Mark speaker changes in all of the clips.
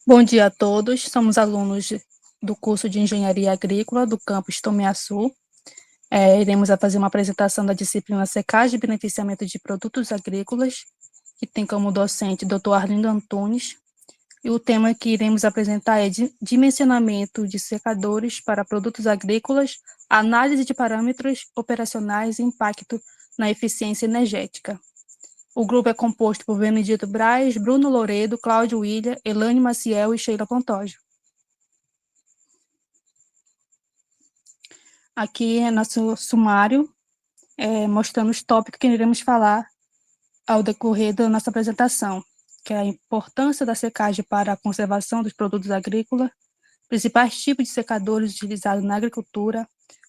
Speaker 1: Bom dia a todos, somos alunos do curso de Engenharia Agrícola do campus Tomiaçu. Iremos fazer uma apresentação da disciplina Secagem e Beneficiamento de Produtos Agrícolas, que tem como docente Dr. Arlindo Antunes, e o tema que iremos apresentar é dimensionamento de secadores para produtos agrícolas, análise de parâmetros operacionais e impacto na eficiência energética. O grupo é composto por Benedito Braz, Bruno Loredo, Cláudio William, Elane Maciel e Sheila Pantoja. Aqui é nosso sumário, mostrando os tópicos que iremos falar ao decorrer da nossa apresentação, que é a importância da secagem para a conservação dos produtos agrícolas, principais tipos de secadores utilizados na agricultura,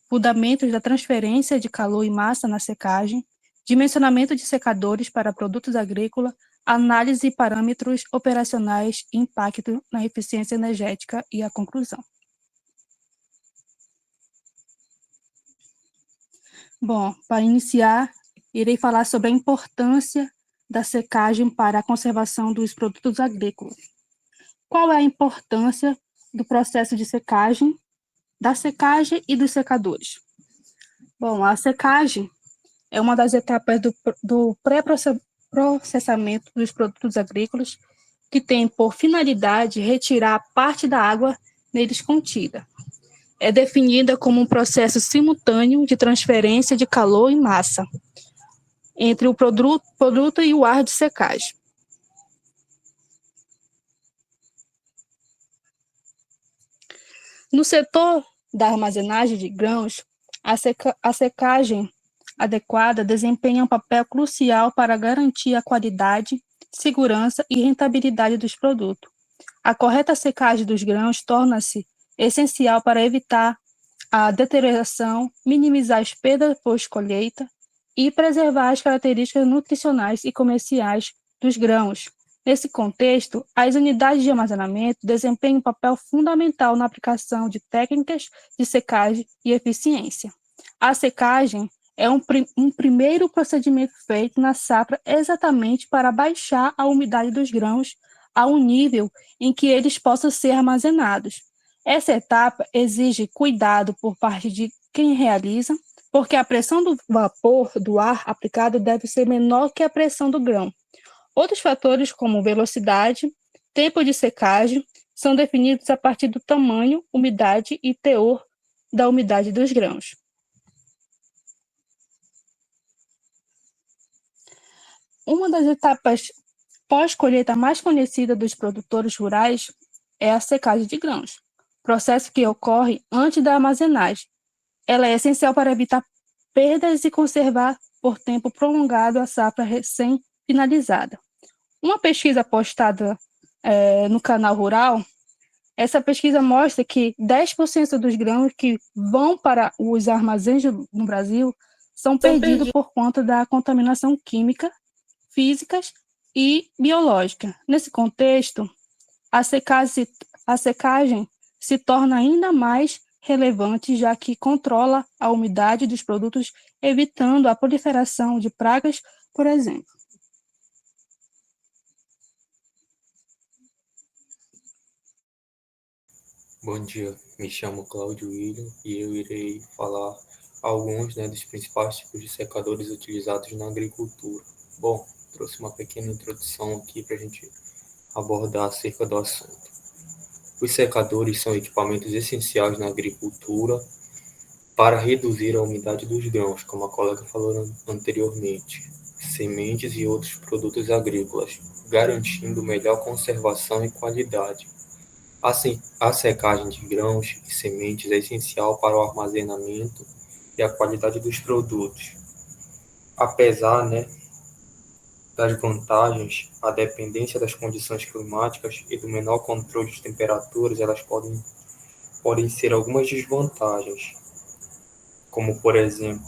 Speaker 1: fundamentos da transferência de calor e massa na secagem, dimensionamento de secadores para produtos agrícolas, análise de parâmetros operacionais e impacto na eficiência energética e a conclusão. Bom, para iniciar, irei falar sobre a importância da secagem para a conservação dos produtos agrícolas. Qual é a importância do processo de secagem, da secagem e dos secadores? Bom, a secagem é uma das etapas do pré-processamento dos produtos agrícolas, que tem por finalidade retirar parte da água neles contida. É definida como um processo simultâneo de transferência de calor e massa entre o produto e o ar de secagem. No setor da armazenagem de grãos, a secagem adequada desempenha um papel crucial para garantir a qualidade, segurança e rentabilidade dos produtos. A correta secagem dos grãos torna-se essencial para evitar a deterioração, minimizar as perdas pós-colheita e preservar as características nutricionais e comerciais dos grãos. Nesse contexto, as unidades de armazenamento desempenham um papel fundamental na aplicação de técnicas de secagem e eficiência. A secagem é um primeiro procedimento feito na safra exatamente para baixar a umidade dos grãos a um nível em que eles possam ser armazenados. Essa etapa exige cuidado por parte de quem realiza, porque a pressão do vapor do ar aplicado deve ser menor que a pressão do grão. Outros fatores, como velocidade, tempo de secagem, são definidos a partir do tamanho, umidade e teor da umidade dos grãos. Uma das etapas pós-colheita mais conhecida dos produtores rurais é a secagem de grãos, processo que ocorre antes da armazenagem. Ela é essencial para evitar perdas e conservar por tempo prolongado a safra recém-finalizada. Uma pesquisa postada no canal Rural, essa pesquisa mostra que 10% dos grãos que vão para os armazéns no Brasil são perdidos por conta da contaminação química, físicas e biológica. Nesse contexto, a secagem se torna ainda mais relevante, já que controla a umidade dos produtos, evitando a proliferação de pragas, por exemplo.
Speaker 2: Bom dia, me chamo Cláudio William e eu irei falar alguns dos principais tipos de secadores utilizados na agricultura. Bom, trouxe uma pequena introdução aqui para a gente abordar acerca do assunto. Os secadores são equipamentos essenciais na agricultura para reduzir a umidade dos grãos, como a colega falou anteriormente, sementes e outros produtos agrícolas, garantindo melhor conservação e qualidade. A secagem de grãos e sementes é essencial para o armazenamento e a qualidade dos produtos. Apesar, das vantagens, a dependência das condições climáticas e do menor controle de temperaturas, elas podem ser algumas desvantagens, como por exemplo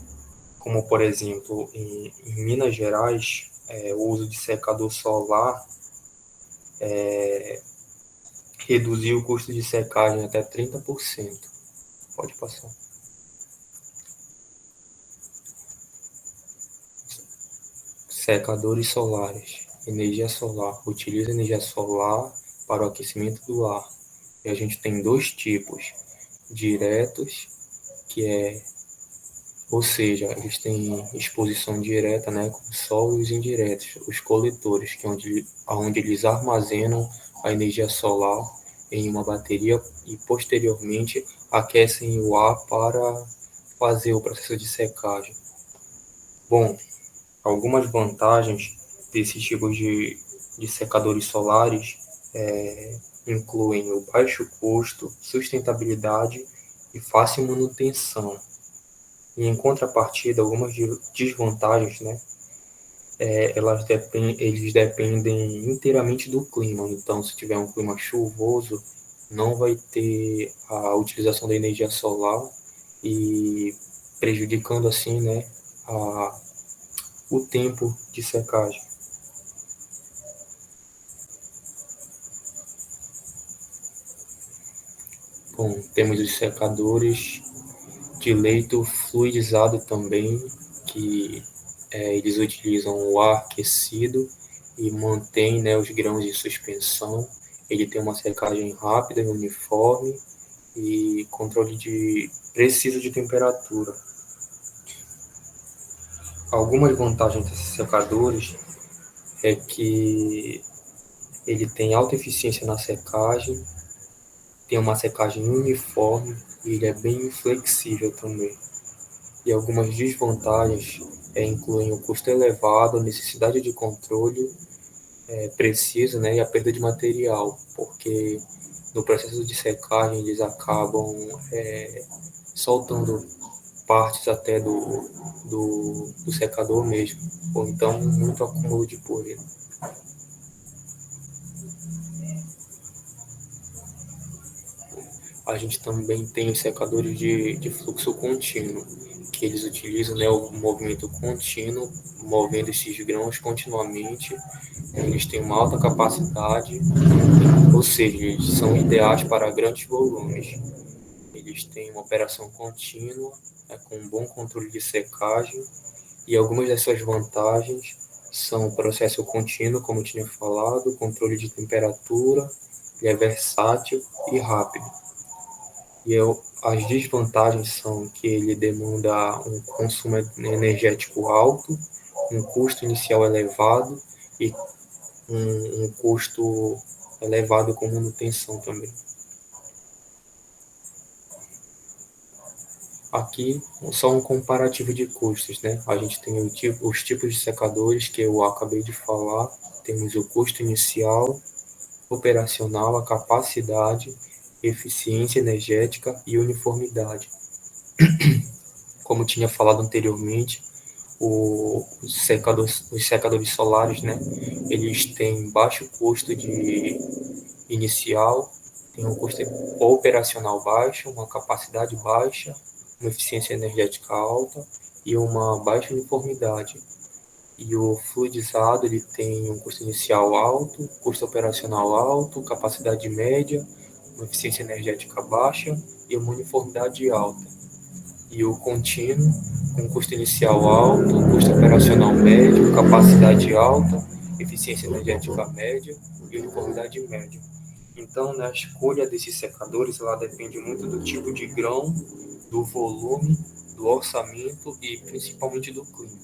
Speaker 2: em Minas Gerais, o uso de secador solar reduziu o custo de secagem até 30%. Pode passar. Secadores solares. Energia solar. Utiliza energia solar para o aquecimento do ar. E a gente tem dois tipos, diretos, que é, ou seja, eles têm exposição direta, né, com o sol, e os indiretos, os coletores, que é onde eles armazenam a energia solar em uma bateria e posteriormente aquecem o ar para fazer o processo de secagem. Bom, algumas vantagens desses tipos de secadores solares incluem o baixo custo, sustentabilidade e fácil manutenção. E em contrapartida, algumas desvantagens, né? Eles dependem inteiramente do clima. Então, se tiver um clima chuvoso, não vai ter a utilização da energia solar e prejudicando assim, né, o tempo de secagem. Bom, temos os secadores de leito fluidizado também, que eles utilizam o ar aquecido e mantém, né, os grãos de suspensão. Ele tem uma secagem rápida e uniforme e controle preciso de temperatura. Algumas vantagens desses secadores é que ele tem alta eficiência na secagem, tem uma secagem uniforme e ele é bem flexível também. E algumas desvantagens incluem o custo elevado, a necessidade de controle preciso, né, e a perda de material, porque no processo de secagem eles acabam soltando partes até do secador mesmo, ou então muito acúmulo de poeira. A gente também tem os secadores de fluxo contínuo, que eles utilizam, né, o movimento contínuo, movendo esses grãos continuamente. Eles têm uma alta capacidade, ou seja, eles são ideais para grandes volumes. Eles têm uma operação contínua, com um bom controle de secagem, e algumas dessas vantagens são o processo contínuo, como eu tinha falado, controle de temperatura, ele é versátil e rápido. E as desvantagens são que ele demanda um consumo energético alto, um custo inicial elevado e um custo elevado com manutenção também. Aqui, só um comparativo de custos, né? A gente tem os tipos de secadores que eu acabei de falar, temos o custo inicial, operacional, a capacidade, eficiência energética e uniformidade. Como tinha falado anteriormente, os secadores solares, né? Eles têm baixo custo de inicial, tem um custo operacional baixo, uma capacidade baixa, uma eficiência energética alta e uma baixa uniformidade. E o fluidizado ele tem um custo inicial alto, custo operacional alto, capacidade média, uma eficiência energética baixa e uma uniformidade alta. E o contínuo, com custo inicial alto, custo operacional médio, capacidade alta, eficiência energética média e uniformidade média. Então, na escolha desses secadores, ela depende muito do tipo de grão, do volume, do orçamento e principalmente do clima.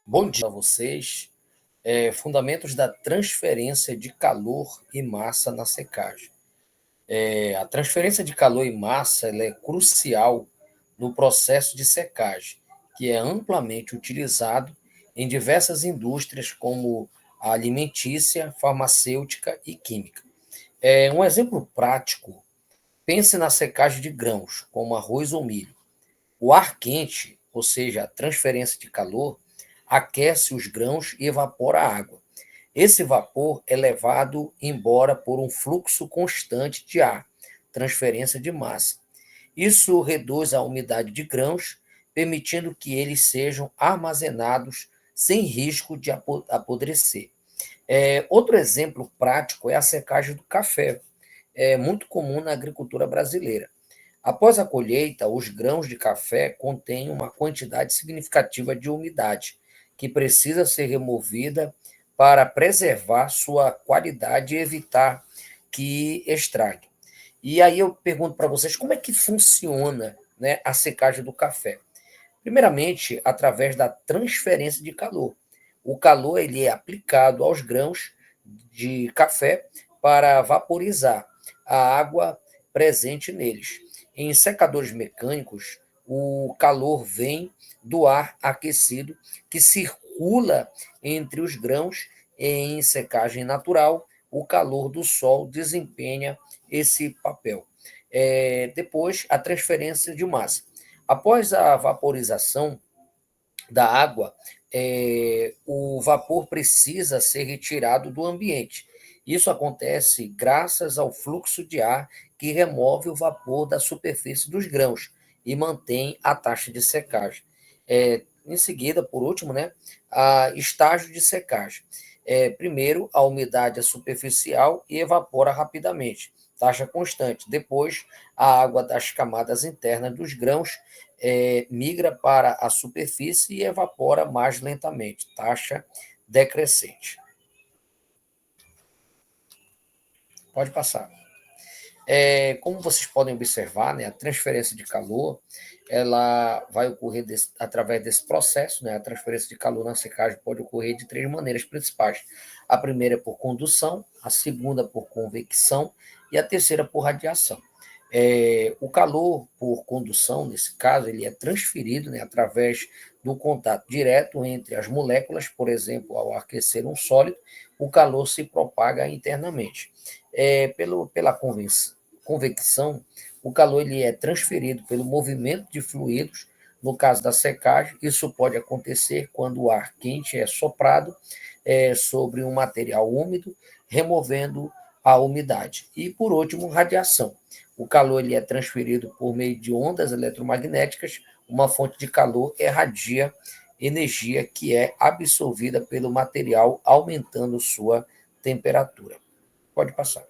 Speaker 3: Bom dia a vocês. Fundamentos da transferência de calor e massa na secagem. A transferência de calor e massa ela é crucial no processo de secagem, que é amplamente utilizado em diversas indústrias como a alimentícia, farmacêutica e química. Um exemplo prático, pense na secagem de grãos, como arroz ou milho. O ar quente, ou seja, a transferência de calor, aquece os grãos e evapora a água. Esse vapor é levado embora por um fluxo constante de ar, transferência de massa. Isso reduz a umidade de grãos, permitindo que eles sejam armazenados sem risco de apodrecer. Outro exemplo prático é a secagem do café. É muito comum na agricultura brasileira. Após a colheita, os grãos de café contêm uma quantidade significativa de umidade, que precisa ser removida para preservar sua qualidade e evitar que estrague. E aí eu pergunto para vocês, como é que funciona, né, a secagem do café? Primeiramente, através da transferência de calor. O calor ele é aplicado aos grãos de café para vaporizar a água presente neles. Em secadores mecânicos, o calor vem do ar aquecido que circula entre os grãos. Em secagem natural, o calor do sol desempenha esse papel. Depois, a transferência de massa. Após a vaporização da água, o vapor precisa ser retirado do ambiente. Isso acontece graças ao fluxo de ar que remove o vapor da superfície dos grãos e mantém a taxa de secagem. Em seguida, por último, né, a estágio de secagem. Primeiro, a umidade é superficial e evapora rapidamente, taxa constante. Depois, a água das camadas internas dos grãos migra para a superfície e evapora mais lentamente, taxa decrescente. Pode passar. Como vocês podem observar, né, a transferência de calor ela vai ocorrer através desse processo. Né, a transferência de calor na secagem pode ocorrer de três maneiras principais. A primeira é por condução, a segunda por convecção e a terceira por radiação. O calor por condução, nesse caso, ele é transferido, né, através do contato direto entre as moléculas. Por exemplo, ao aquecer um sólido, o calor se propaga internamente. Pela convecção, o calor ele é transferido pelo movimento de fluidos. No caso da secagem, isso pode acontecer quando o ar quente é soprado sobre um material úmido, removendo a umidade. E, por último, radiação. O calor ele é transferido por meio de ondas eletromagnéticas. Uma fonte de calor irradia energia que é absorvida pelo material, aumentando sua temperatura. Pode passar.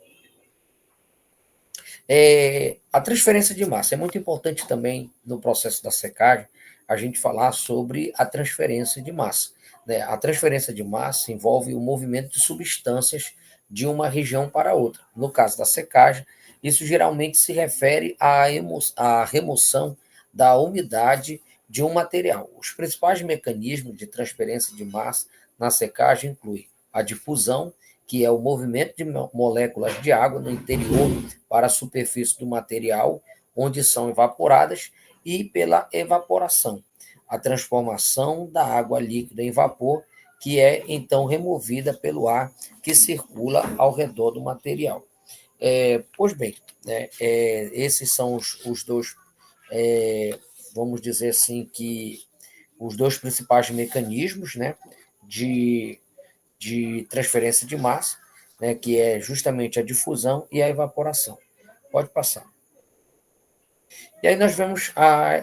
Speaker 3: A transferência de massa. É muito importante também no processo da secagem a gente falar sobre a transferência de massa. Né? A transferência de massa envolve o movimento de substâncias de uma região para outra. No caso da secagem, isso geralmente se refere à remoção da umidade de um material. Os principais mecanismos de transferência de massa na secagem incluem a difusão, que é o movimento de moléculas de água no interior para a superfície do material, onde são evaporadas, e pela evaporação, a transformação da água líquida em vapor, que é então removida pelo ar que circula ao redor do material. Pois bem, né, esses são os dois, vamos dizer assim, que os dois principais mecanismos, né, de transferência de massa, né, que é justamente a difusão e a evaporação. Pode passar. E aí nós vemos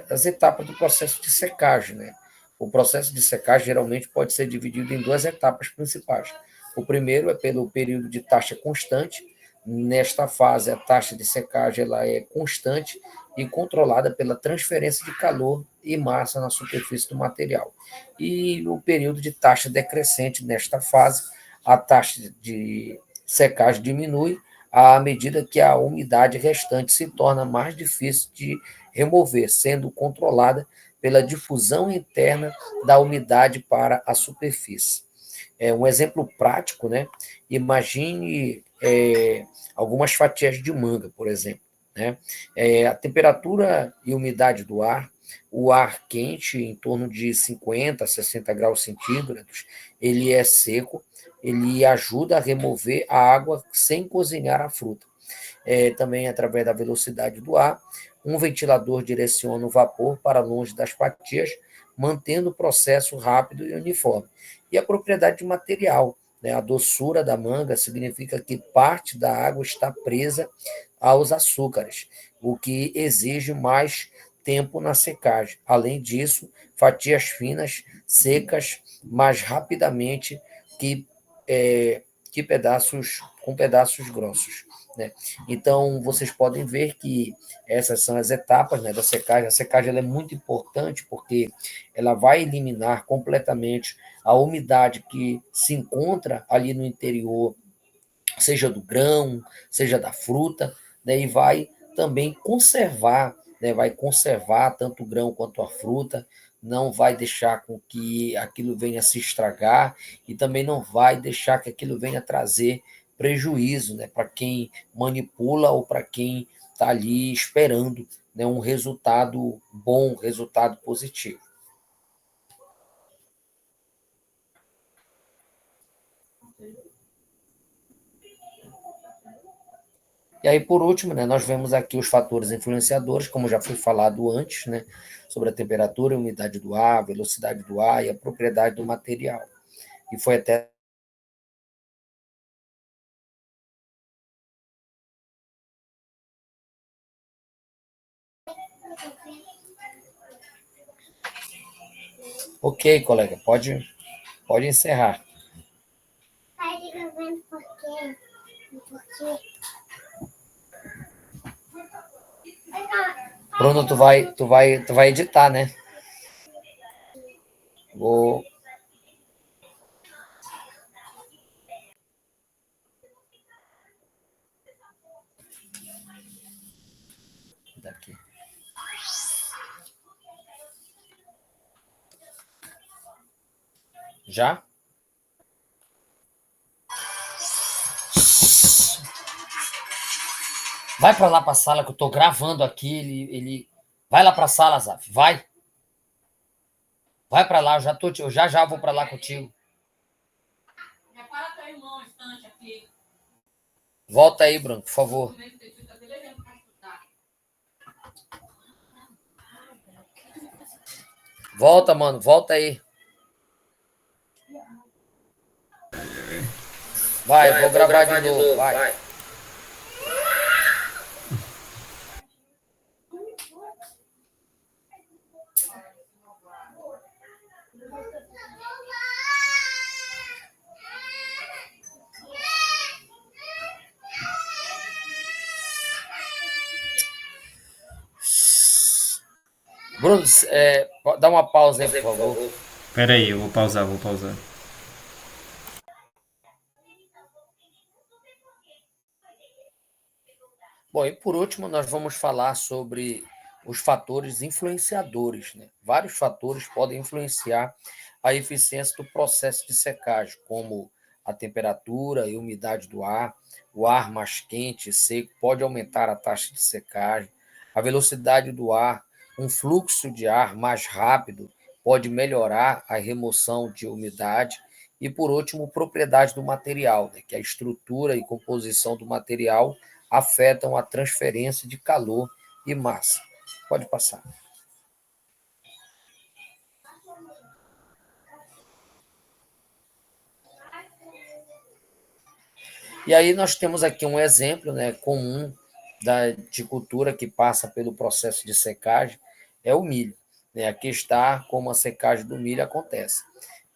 Speaker 3: as etapas do processo de secagem. Né? O processo de secagem geralmente pode ser dividido em duas etapas principais. O primeiro é pelo período de taxa constante. Nesta fase, a taxa de secagem ela é constante e controlada pela transferência de calor e massa na superfície do material. E o período de taxa decrescente, nesta fase, a taxa de secagem diminui à medida que a umidade restante se torna mais difícil de remover, sendo controlada pela difusão interna da umidade para a superfície. Um exemplo prático, né? Imagine algumas fatias de manga, por exemplo. Né? A temperatura e umidade do ar, o ar quente, em torno de 50 a 60 graus centígrados, ele é seco, ele ajuda a remover a água sem cozinhar a fruta. Também, através da velocidade do ar, um ventilador direciona o vapor para longe das fatias, mantendo o processo rápido e uniforme. E a propriedade de material, né? A doçura da manga significa que parte da água está presa aos açúcares, o que exige mais tempo na secagem. Além disso, fatias finas, secas mais rapidamente, que com pedaços grossos, né? Então, vocês podem ver que essas são as etapas, né, da secagem. A secagem ela é muito importante porque ela vai eliminar completamente a umidade que se encontra ali no interior, seja do grão, seja da fruta, né, e vai também conservar, né, vai conservar tanto o grão quanto a fruta, não vai deixar com que aquilo venha se estragar e também não vai deixar que aquilo venha trazer prejuízo, né, para quem manipula ou para quem está ali esperando, né, um resultado bom, resultado positivo. E aí, por último, né, nós vemos aqui os fatores influenciadores, como já foi falado antes, né, sobre a temperatura, a umidade do ar, a velocidade do ar e a propriedade do material. E foi até ok, colega, pode encerrar. Bruno, tu vai editar, né? Vou. Daqui. Já? Vai para lá para a sala que eu estou gravando aqui. Ele vai lá para a sala, Zaf. Vai. Vai para lá. Eu já vou para lá contigo. Volta aí, Bruno, por favor. Volta, mano. Volta aí. Vai, vou gravar de novo. Vai. Bruno, dá uma pausa aí, por favor.
Speaker 4: Espera aí, eu vou pausar.
Speaker 3: Bom, e por último, nós vamos falar sobre os fatores influenciadores, né? Vários fatores podem influenciar a eficiência do processo de secagem, como a temperatura e umidade do ar, o ar mais quente e seco pode aumentar a taxa de secagem, a velocidade do ar, um fluxo de ar mais rápido pode melhorar a remoção de umidade, e por último, propriedade do material, né? Que é a estrutura e composição do material afetam a transferência de calor e massa. Pode passar. E aí nós temos aqui um exemplo, né, comum de cultura que passa pelo processo de secagem, é o milho. Né? Aqui está como a secagem do milho acontece.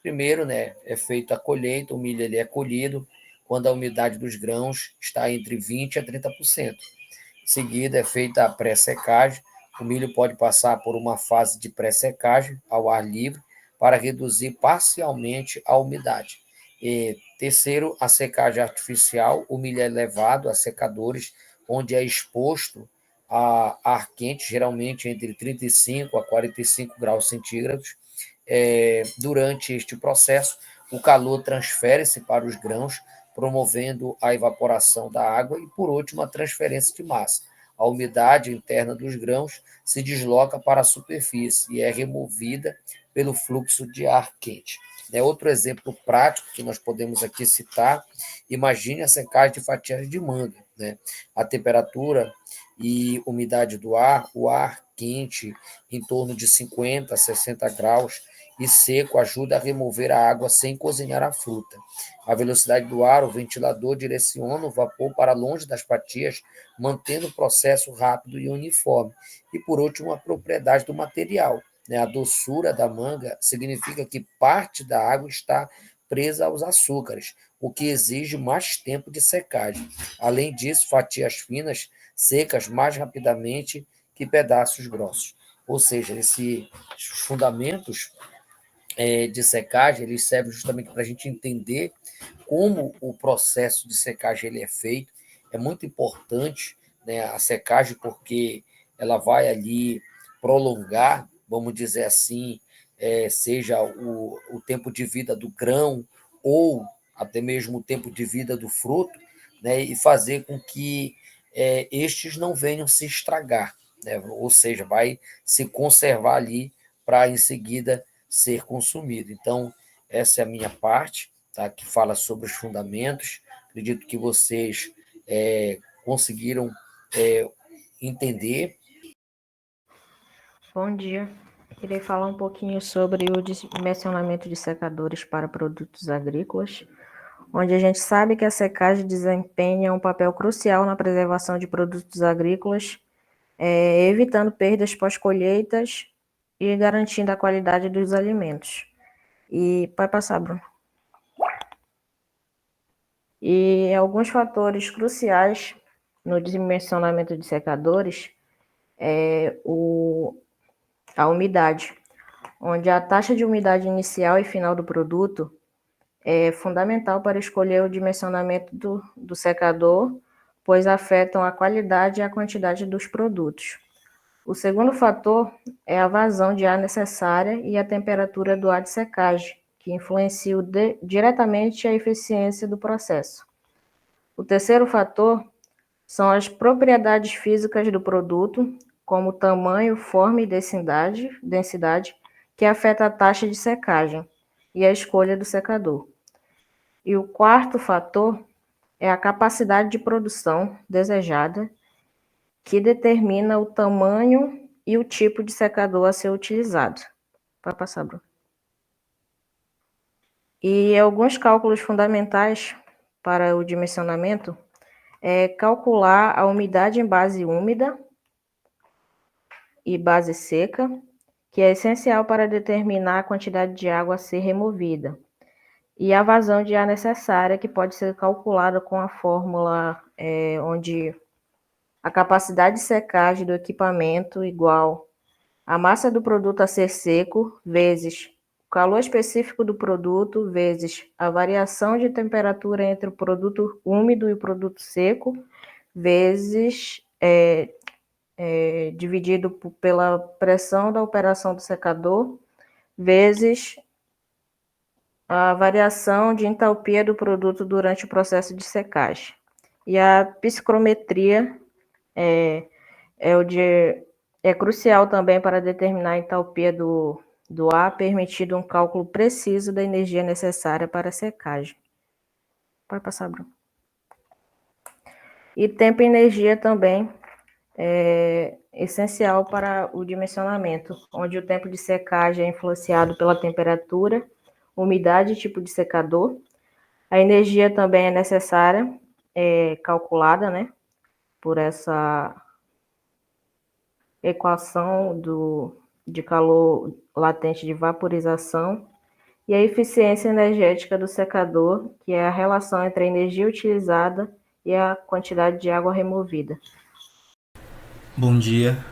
Speaker 3: Primeiro, né, é feita a colheita, o milho ele é colhido quando a umidade dos grãos está entre 20% a 30%. Em seguida, é feita a pré-secagem. O milho pode passar por uma fase de pré-secagem ao ar livre para reduzir parcialmente a umidade. E, terceiro, a secagem artificial. O milho é levado a secadores onde é exposto a ar quente, geralmente entre 35 a 45 graus centígrados. Durante este processo, o calor transfere-se para os grãos, promovendo a evaporação da água e, por último, a transferência de massa. A umidade interna dos grãos se desloca para a superfície e é removida pelo fluxo de ar quente. Outro exemplo prático que nós podemos aqui citar, imagine a secagem de fatias de manga. Né? A temperatura e umidade do ar, o ar quente em torno de 50 a 60 graus e seco ajuda a remover a água sem cozinhar a fruta. A velocidade do ar, o ventilador direciona o vapor para longe das fatias, mantendo o processo rápido e uniforme. E, por último, a propriedade do material. A doçura da manga significa que parte da água está presa aos açúcares, o que exige mais tempo de secagem. Além disso, fatias finas secas mais rapidamente que pedaços grossos. Ou seja, esses fundamentos de secagem, eles servem justamente para a gente entender como o processo de secagem ele é feito. É muito importante, né, a secagem, porque ela vai ali prolongar, vamos dizer assim, seja o tempo de vida do grão ou até mesmo o tempo de vida do fruto, né, e fazer com que estes não venham se estragar, né, ou seja, vai se conservar ali para em seguida ser consumido. Então, essa é a minha parte, tá, que fala sobre os fundamentos. Acredito que vocês conseguiram entender.
Speaker 4: Bom dia. Irei falar um pouquinho sobre o dimensionamento de secadores para produtos agrícolas, onde a gente sabe que a secagem desempenha um papel crucial na preservação de produtos agrícolas, evitando perdas pós-colheitas e garantindo a qualidade dos alimentos. E pode passar, Bruno. E alguns fatores cruciais no dimensionamento de secadores a umidade, onde a taxa de umidade inicial e final do produto é fundamental para escolher o dimensionamento do secador, pois afetam a qualidade e a quantidade dos produtos. O segundo fator é a vazão de ar necessária e a temperatura do ar de secagem, que influenciam diretamente a eficiência do processo. O terceiro fator são as propriedades físicas do produto, como tamanho, forma e densidade, que afeta a taxa de secagem e a escolha do secador. E o quarto fator é a capacidade de produção desejada, que determina o tamanho e o tipo de secador a ser utilizado. Pode passar, Bruno. E alguns cálculos fundamentais para o dimensionamento é calcular a umidade em base úmida e base seca, que é essencial para determinar a quantidade de água a ser removida, e a vazão de ar necessária, que pode ser calculada com a fórmula onde a capacidade de secagem do equipamento igual a massa do produto a ser seco, vezes o calor específico do produto, vezes a variação de temperatura entre o produto úmido e o produto seco, vezes dividido pela pressão da operação do secador, vezes a variação de entalpia do produto durante o processo de secagem. E a psicometria é crucial também para determinar a entalpia do ar, permitindo um cálculo preciso da energia necessária para a secagem. Pode passar, Bruno. E tempo e energia também é essencial para o dimensionamento, onde o tempo de secagem é influenciado pela temperatura, umidade e tipo de secador. A energia também é necessária, calculada, né, por essa equação de calor latente de vaporização, e a eficiência energética do secador, que é a relação entre a energia utilizada e a quantidade de água removida.
Speaker 5: Bom dia,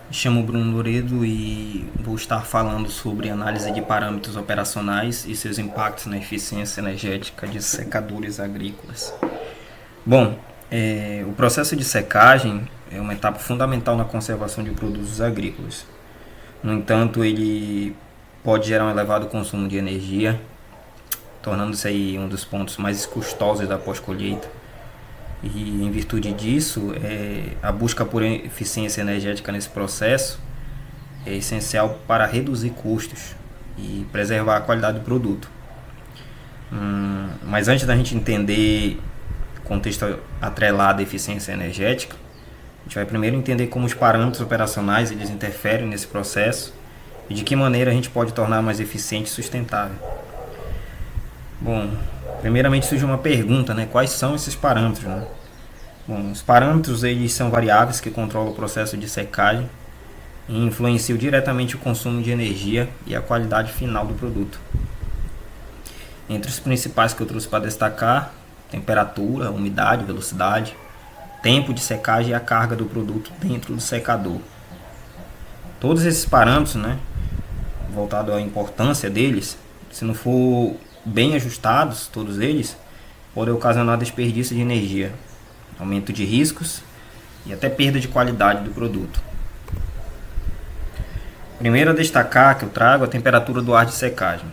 Speaker 5: me chamo Bruno Loredo e vou estar falando sobre análise de parâmetros operacionais e seus impactos na eficiência energética de secadores agrícolas. Bom, o processo de secagem é uma etapa fundamental na conservação de produtos agrícolas. No entanto, ele pode gerar um elevado consumo de energia, tornando-se aí um dos pontos mais custosos da pós-colheita. E em virtude disso, a busca por eficiência energética nesse processo é essencial para reduzir custos e preservar a qualidade do produto. Mas antes da gente entender o contexto atrelado à eficiência energética, a gente vai primeiro entender como os parâmetros operacionais eles interferem nesse processo e de que maneira a gente pode tornar mais eficiente e sustentável. Bom, primeiramente surge uma pergunta, né? Quais são esses parâmetros, né? Bom, os parâmetros eles são variáveis que controlam o processo de secagem e influenciam diretamente o consumo de energia e a qualidade final do produto. Entre os principais que eu trouxe para destacar, temperatura, umidade, velocidade, tempo de secagem e a carga do produto dentro do secador. Todos esses parâmetros, né, voltado à importância deles, se não for bem ajustados, todos eles, podem ocasionar desperdício de energia, aumento de riscos e até perda de qualidade do produto. Primeiro a destacar que eu trago a temperatura do ar de secagem.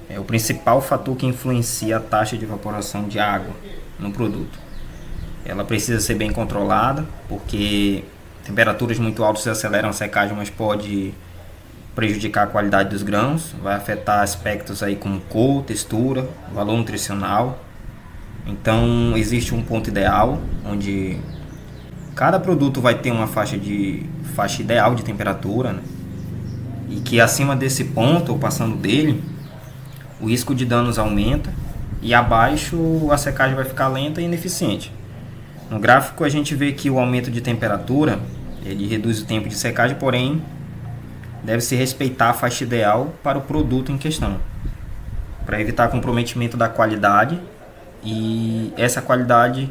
Speaker 5: É o principal fator que influencia a taxa de evaporação de água no produto. Ela precisa ser bem controlada, porque temperaturas muito altas aceleram a secagem, mas pode prejudicar a qualidade dos grãos, vai afetar aspectos aí como cor, textura, valor nutricional. Então existe um ponto ideal, onde cada produto vai ter uma faixa ideal de temperatura, né? E que acima desse ponto, ou passando dele, o risco de danos aumenta e abaixo a secagem vai ficar lenta e ineficiente. No gráfico a gente vê que o aumento de temperatura ele reduz o tempo de secagem, porém deve-se respeitar a faixa ideal para o produto em questão, para evitar comprometimento da qualidade. E essa qualidade,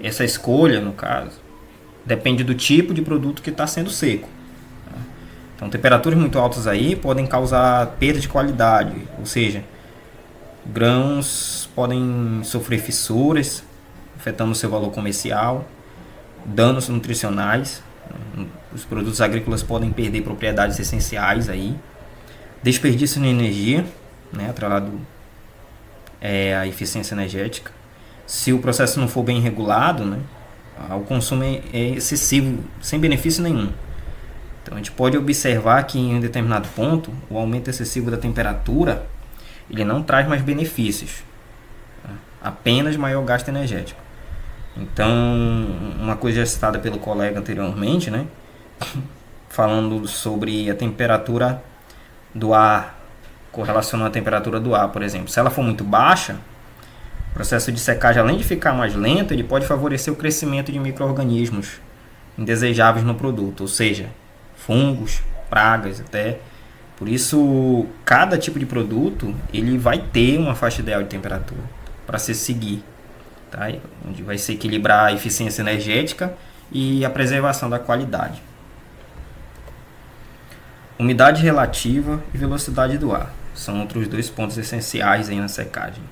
Speaker 5: essa escolha no caso, depende do tipo de produto que está sendo seco. Então temperaturas muito altas aí podem causar perda de qualidade, ou seja, grãos podem sofrer fissuras, afetando seu valor comercial, danos nutricionais, os produtos agrícolas podem perder propriedades essenciais aí, desperdício de energia, né, atrelado à eficiência energética. Se o processo não for bem regulado, né, o consumo é excessivo, sem benefício nenhum. Então a gente pode observar que em um determinado ponto, o aumento excessivo da temperatura ele não traz mais benefícios, apenas maior gasto energético. Então, uma coisa já citada pelo colega anteriormente, né, falando sobre a temperatura do ar, correlacionando a temperatura do ar, por exemplo. Se ela for muito baixa, o processo de secagem, além de ficar mais lento, ele pode favorecer o crescimento de micro-organismos indesejáveis no produto, ou seja, fungos, pragas até. Por isso, cada tipo de produto ele vai ter uma faixa ideal de temperatura para se seguir, tá? Onde vai se equilibrar a eficiência energética e a preservação da qualidade. Umidade relativa e velocidade do ar são outros dois pontos essenciais aí na secagem.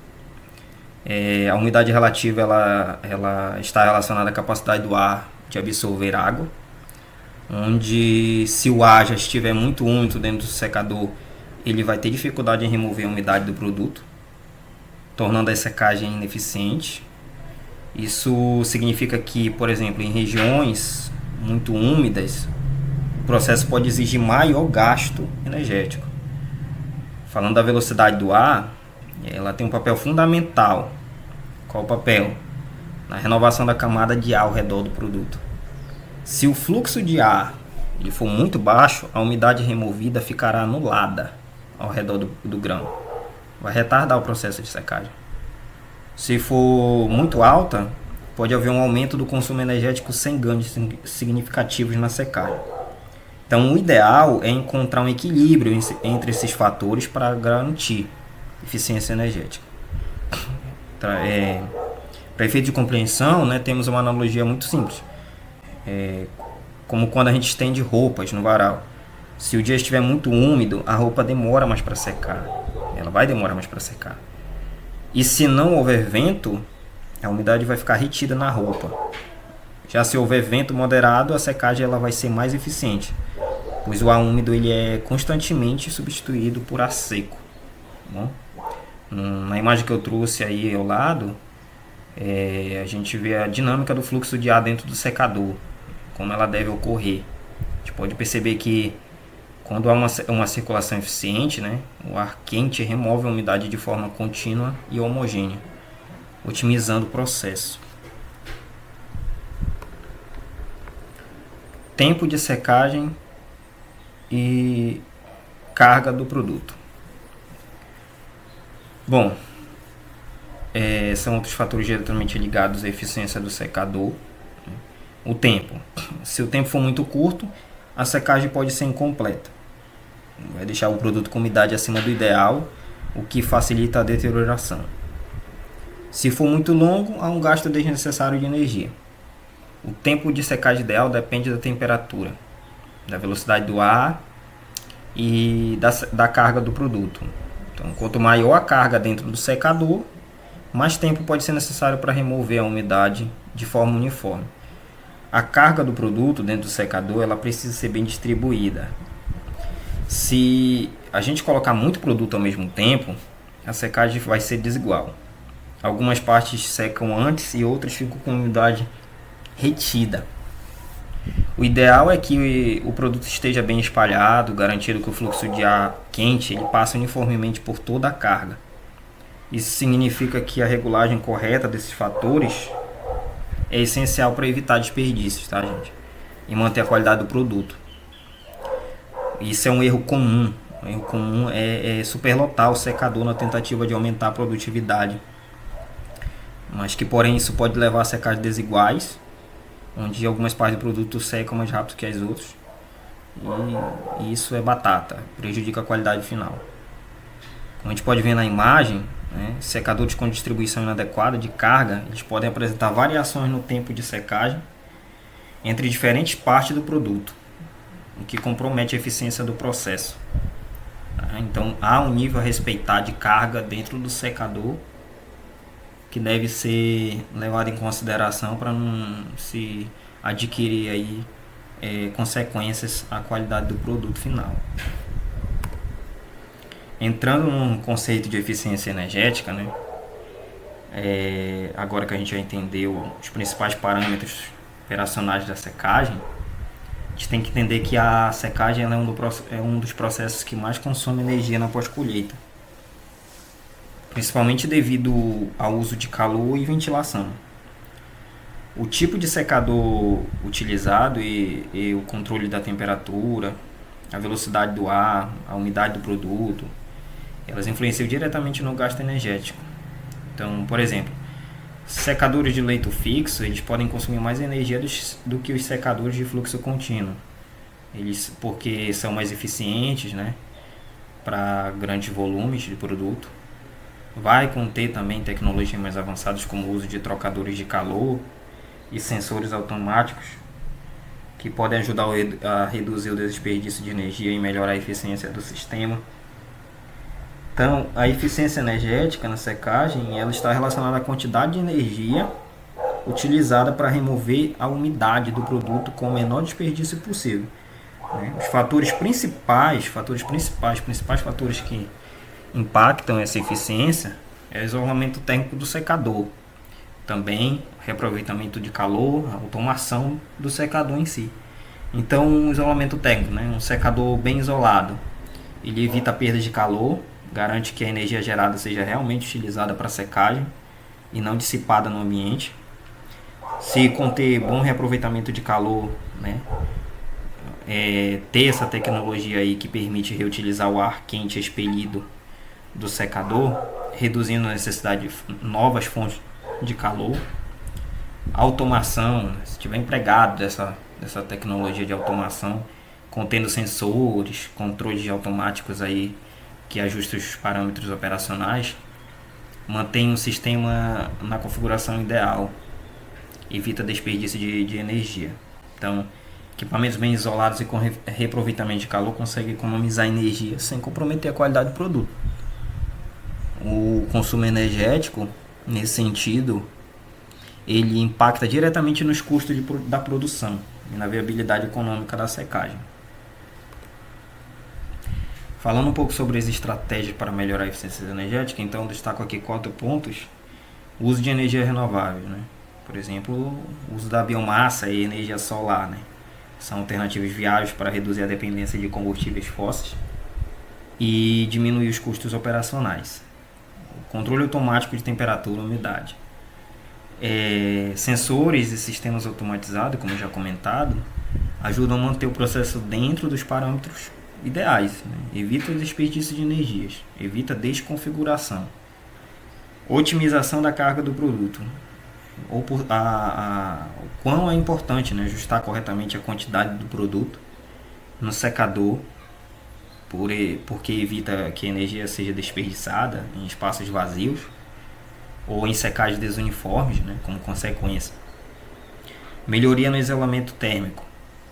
Speaker 5: A umidade relativa ela está relacionada à capacidade do ar de absorver água, onde se o ar já estiver muito úmido dentro do secador, ele vai ter dificuldade em remover a umidade do produto, tornando a secagem ineficiente. Isso significa que, por exemplo, em regiões muito úmidas, o processo pode exigir maior gasto energético. Falando da velocidade do ar, ela tem um papel fundamental. Qual o papel? Na renovação da camada de ar ao redor do produto. Se o fluxo de ar ele for muito baixo, a umidade removida ficará anulada ao redor do grão. Vai retardar o processo de secagem. Se for muito alta, pode haver um aumento do consumo energético sem ganhos significativos na secagem. Então, o ideal é encontrar um equilíbrio entre esses fatores para garantir eficiência energética. Para efeito de compreensão, né, temos uma analogia muito simples. Como quando a gente estende roupas no varal. Se o dia estiver muito úmido, a roupa demora mais para secar. Ela vai demorar mais para secar. E se não houver vento, a umidade vai ficar retida na roupa. Já se houver vento moderado, a secagem ela vai ser mais eficiente, pois o ar úmido ele é constantemente substituído por ar seco. Bom, na imagem que eu trouxe aí ao lado, a gente vê a dinâmica do fluxo de ar dentro do secador, como ela deve ocorrer. A gente pode perceber que quando há uma circulação eficiente, né, o ar quente remove a umidade de forma contínua e homogênea, otimizando o processo. Tempo de secagem e carga do produto. Bom, são outros fatores diretamente ligados à eficiência do secador. O tempo. Se o tempo for muito curto, a secagem pode ser incompleta. Vai deixar o produto com umidade acima do ideal, o que facilita a deterioração. Se for muito longo, há um gasto desnecessário de energia. O tempo de secagem ideal depende da temperatura, da velocidade do ar e da carga do produto. Então, quanto maior a carga dentro do secador, mais tempo pode ser necessário para remover a umidade de forma uniforme. A carga do produto dentro do secador ela precisa ser bem distribuída. Se a gente colocar muito produto ao mesmo tempo, a secagem vai ser desigual. Algumas partes secam antes e outras ficam com umidade retida. O ideal é que o produto esteja bem espalhado, garantindo que o fluxo de ar quente ele passe uniformemente por toda a carga. Isso significa que a regulagem correta desses fatores é essencial para evitar desperdícios, tá, gente? E manter a qualidade do produto. Isso é um erro comum. O erro comum é superlotar o secador na tentativa de aumentar a produtividade. Mas que, porém, isso pode levar a secagens desiguais, onde algumas partes do produto secam mais rápido que as outras. E isso é batata, prejudica a qualidade final. Como a gente pode ver na imagem, né, secadores com distribuição inadequada de carga, eles podem apresentar variações no tempo de secagem entre diferentes partes do produto, o que compromete a eficiência do processo. Então há um nível a respeitar de carga dentro do secador que deve ser levado em consideração para não se adquirir aí consequências à qualidade do produto final. Entrando no conceito de eficiência energética, né, agora que a gente já entendeu os principais parâmetros operacionais da secagem, a gente tem que entender que a secagem ela é um dos processos que mais consome energia na pós-colheita, principalmente devido ao uso de calor e ventilação. O tipo de secador utilizado e o controle da temperatura, a velocidade do ar, a umidade do produto, elas influenciam diretamente no gasto energético. Então, por exemplo, secadores de leito fixo, eles podem consumir mais energia do que os secadores de fluxo contínuo. Porque são mais eficientes, né, para grandes volumes de produto. Vai conter também tecnologias mais avançadas como o uso de trocadores de calor e sensores automáticos que podem ajudar a reduzir o desperdício de energia e melhorar a eficiência do sistema. Então, a eficiência energética na secagem ela está relacionada à quantidade de energia utilizada para remover a umidade do produto com o menor desperdício possível. Os principais fatores que impactam essa eficiência é o isolamento térmico do secador, também reaproveitamento de calor, a automação do secador em si. Então, um isolamento térmico, né, um secador bem isolado, ele evita a perda de calor, garante que a energia gerada seja realmente utilizada para secagem e não dissipada no ambiente. Se conter bom reaproveitamento de calor, né, ter essa tecnologia aí que permite reutilizar o ar quente expelido do secador, reduzindo a necessidade de novas fontes de calor. Automação, se tiver empregado dessa tecnologia de automação, contendo sensores, controles automáticos aí que ajustam os parâmetros operacionais, mantém o sistema na configuração ideal, evita desperdício de energia. Então, equipamentos bem isolados e com reaproveitamento de calor conseguem economizar energia sem comprometer a qualidade do produto. O consumo energético, nesse sentido, ele impacta diretamente nos custos da produção e na viabilidade econômica da secagem. Falando um pouco sobre as estratégias para melhorar a eficiência energética, então destaco aqui 4 pontos. O uso de energia renovável, né? Por exemplo, o uso da biomassa e energia solar, né? São alternativas viáveis para reduzir a dependência de combustíveis fósseis e diminuir os custos operacionais. O controle automático de temperatura e umidade. Sensores e sistemas automatizados, como já comentado, ajudam a manter o processo dentro dos parâmetros ideais, né? Evita o desperdício de energias, evita desconfiguração. Otimização da carga do produto. O quão é importante, né, ajustar corretamente a quantidade do produto no secador, porque evita que a energia seja desperdiçada em espaços vazios ou em secagens desuniformes, né, como consequência. Melhoria no isolamento térmico,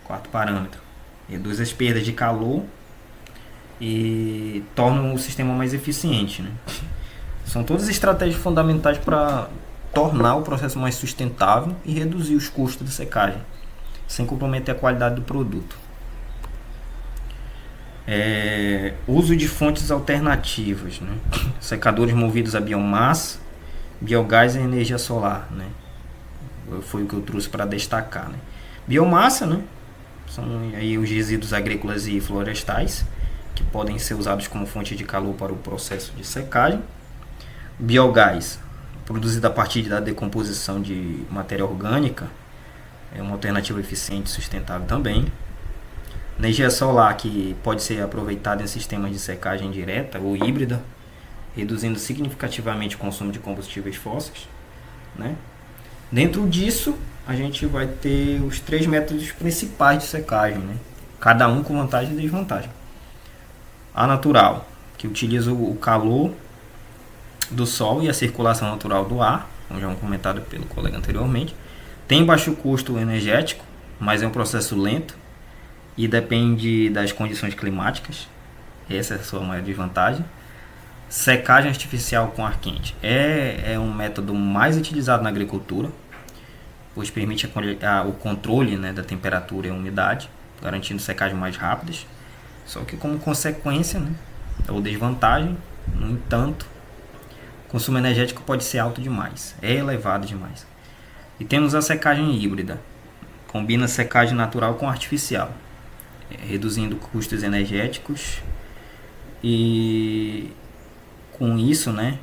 Speaker 5: quarto parâmetro. Reduz as perdas de calor e torna o sistema mais eficiente, né? São todas estratégias fundamentais para tornar o processo mais sustentável e reduzir os custos de secagem, sem comprometer a qualidade do produto. Uso de fontes alternativas, né? Secadores movidos a biomassa, biogás e energia solar, né? Foi o que eu trouxe para destacar, né? Biomassa, né? São aí os resíduos agrícolas e florestais que podem ser usados como fonte de calor para o processo de secagem. Biogás, produzido a partir da decomposição de matéria orgânica, é uma alternativa eficiente e sustentável também. Energia solar, que pode ser aproveitada em sistemas de secagem direta ou híbrida, reduzindo significativamente o consumo de combustíveis fósseis, né? Dentro disso, a gente vai ter os 3 métodos principais de secagem, né? Cada um com vantagem e desvantagem. A natural, que utiliza o calor do sol e a circulação natural do ar, como já comentado pelo colega anteriormente. Tem baixo custo energético, mas é um processo lento e depende das condições climáticas. Essa é a sua maior desvantagem. Secagem artificial com ar quente é um método mais utilizado na agricultura, pois permite o controle, né, da temperatura e umidade, garantindo secagem mais rápidas. Só que como consequência, né, ou desvantagem, no entanto, o consumo energético pode ser alto demais, é elevado demais. E temos a secagem híbrida, combina secagem natural com artificial, reduzindo custos energéticos e com isso, né,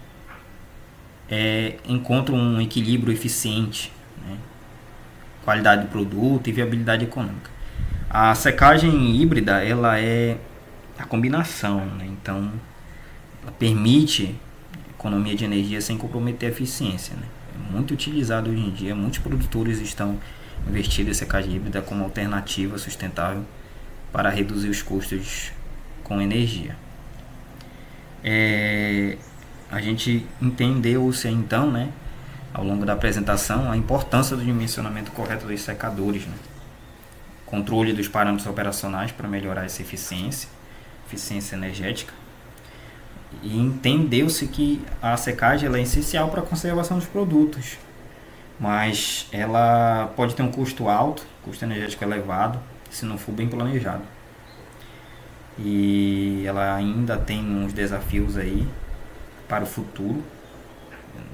Speaker 5: encontra um equilíbrio eficiente, né, qualidade do produto e viabilidade econômica. A secagem híbrida, ela é a combinação, né, então ela permite economia de energia sem comprometer a eficiência, né. É muito utilizado hoje em dia, muitos produtores estão investindo em secagem híbrida como alternativa sustentável para reduzir os custos com energia. A gente entendeu-se então, né, ao longo da apresentação, a importância do dimensionamento correto dos secadores, né, controle dos parâmetros operacionais para melhorar essa eficiência energética, e entendeu-se que a secagem ela é essencial para a conservação dos produtos, mas ela pode ter um custo alto, custo energético elevado, se não for bem planejado. E ela ainda tem uns desafios aí para o futuro,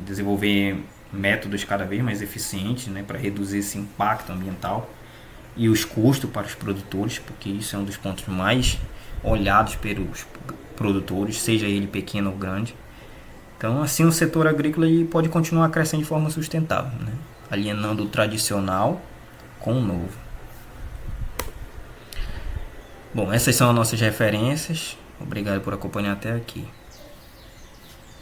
Speaker 5: desenvolver métodos cada vez mais eficientes, né, para reduzir esse impacto ambiental e os custos para os produtores, porque isso é um dos pontos mais olhados pelos produtores, seja ele pequeno ou grande. Então, assim, o setor agrícola ele pode continuar crescendo de forma sustentável, né, alienando o tradicional com o novo. Bom, essas são as nossas referências. Obrigado por acompanhar até aqui.